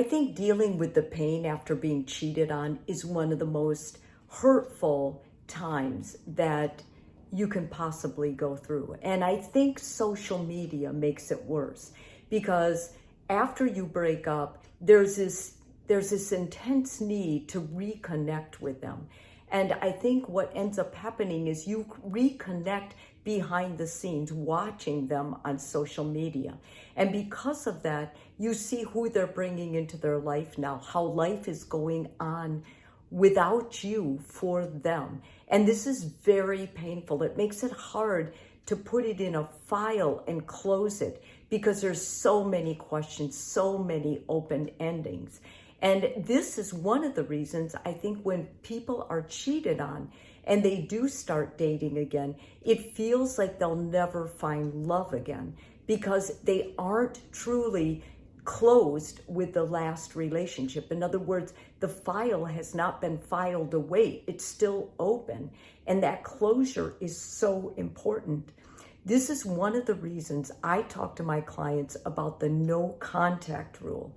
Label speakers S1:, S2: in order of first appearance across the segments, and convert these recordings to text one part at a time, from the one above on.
S1: I think dealing with the pain after being cheated on is one of the most hurtful times that you can possibly go through. And I think social media makes it worse because after you break up, there's this intense need to reconnect with them. And I think what ends up happening is you reconnect behind the scenes, watching them on social media. And because of that, you see who they're bringing into their life now, how life is going on without you for them. And this is very painful. It makes it hard to put it in a file and close it because there's so many questions, so many open endings. And this is one of the reasons I think when people are cheated on and they do start dating again, it feels like they'll never find love again because they aren't truly closed with the last relationship. In other words, the file has not been filed away. It's still open. And that closure is so important. This is one of the reasons I talk to my clients about the no contact rule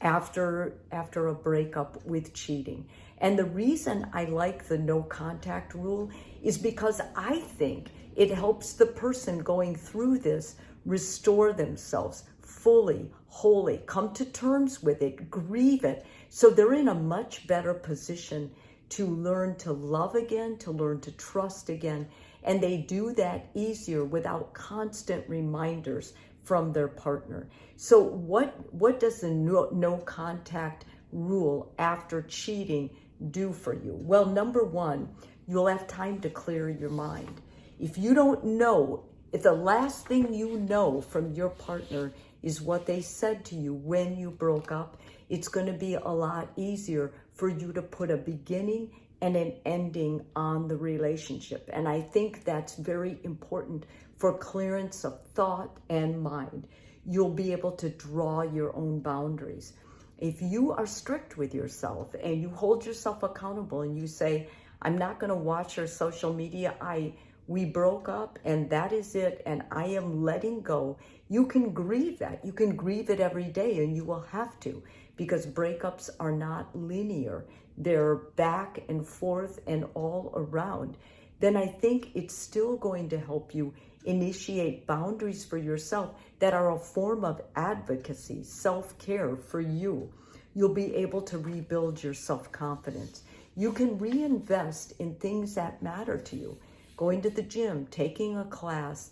S1: after a breakup with cheating. And the reason I like the no contact rule is because I think it helps the person going through this restore themselves fully, wholly, come to terms with it, grieve it, so they're in a much better position to learn to love again, to learn to trust again, and they do that easier without constant reminders from their partner. So what does the no contact rule after cheating do for you? Well, number one, you'll have time to clear your mind. If you don't know, if the last thing you know from your partner is what they said to you when you broke up, it's going to be a lot easier for you to put a beginning and an ending on the relationship. And I think that's very important for clearance of thought and mind. You'll be able to draw your own boundaries. If you are strict with yourself and you hold yourself accountable and you say, I'm not going to watch your social media, we broke up and that is it, and I am letting go, you can grieve that. You can grieve it every day, and you will have to, because breakups are not linear. They're back and forth and all around. Then I think it's still going to help you initiate boundaries for yourself that are a form of advocacy, self-care for you. You'll be able to rebuild your self-confidence. You can reinvest in things that matter to you. Going to the gym, taking a class,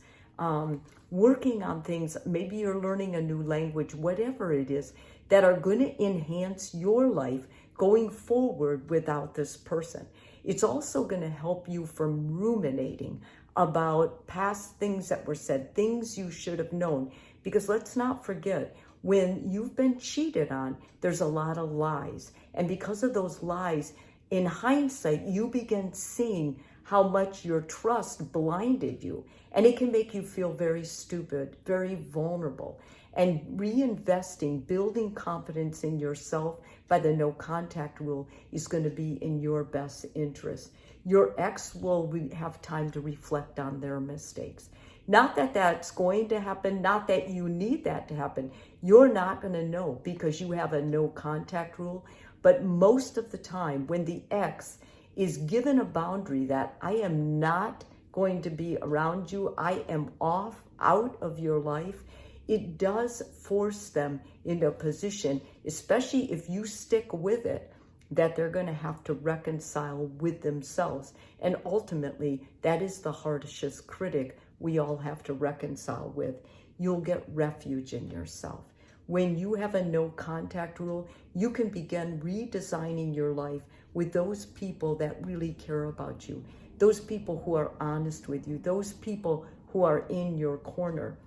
S1: working on things, maybe you're learning a new language, whatever it is, that are going to enhance your life going forward without this person. It's also going to help you from ruminating about past things that were said, things you should have known. Because let's not forget, when you've been cheated on, there's a lot of lies. And because of those lies, in hindsight, you begin seeing how much your trust blinded you. And it can make you feel very stupid, very vulnerable. And reinvesting, building confidence in yourself by the no contact rule is going to be in your best interest. Your ex will have time to reflect on their mistakes. Not that that's going to happen, not that you need that to happen. You're not going to know because you have a no contact rule. But most of the time, when the ex is given a boundary that I am not going to be around you, I am out of your life, it does force them into a position, especially if you stick with it, that they're going to have to reconcile with themselves. And ultimately, that is the harshest critic we all have to reconcile with. You'll get refuge in yourself. When you have a no contact rule, you can begin redesigning your life with those people that really care about you, those people who are honest with you, those people who are in your corner.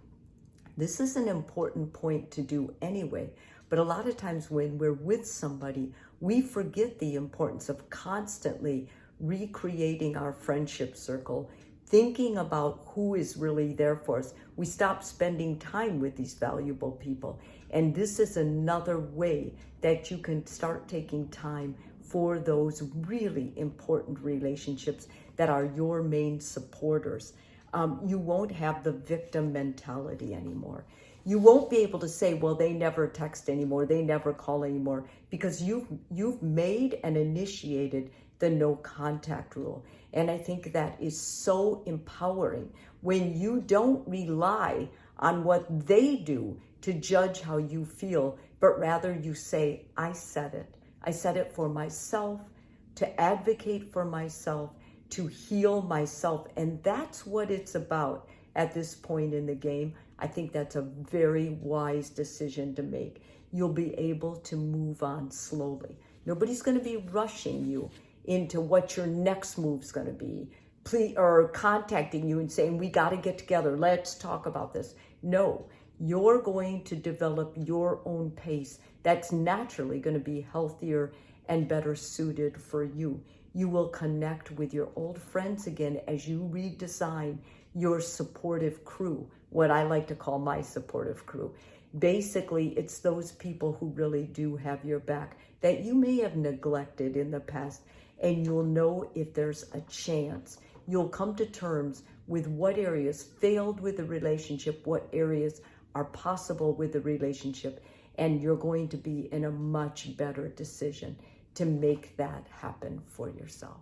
S1: This is an important point to do anyway, but a lot of times when we're with somebody, we forget the importance of constantly recreating our friendship circle, thinking about who is really there for us. We stop spending time with these valuable people. And this is another way that you can start taking time for those really important relationships that are your main supporters. You won't have the victim mentality anymore. You won't be able to say, well, they never text anymore, they never call anymore, because you've made and initiated the no contact rule. And I think that is so empowering when you don't rely on what they do to judge how you feel, but rather you say, I said it. I said it for myself, to advocate for myself, to heal myself. And that's what it's about at this point in the game. I think that's a very wise decision to make. You'll be able to move on slowly. Nobody's going to be rushing you into what your next move's going to be, or contacting you and saying, we got to get together, let's talk about this. No, you're going to develop your own pace that's naturally going to be healthier and better suited for you. You will connect with your old friends again as you redesign your supportive crew, what I like to call my supportive crew. Basically, it's those people who really do have your back that you may have neglected in the past, and you'll know if there's a chance. You'll come to terms with what areas failed with the relationship, what areas are possible with the relationship, and you're going to be in a much better decision to make that happen for yourself.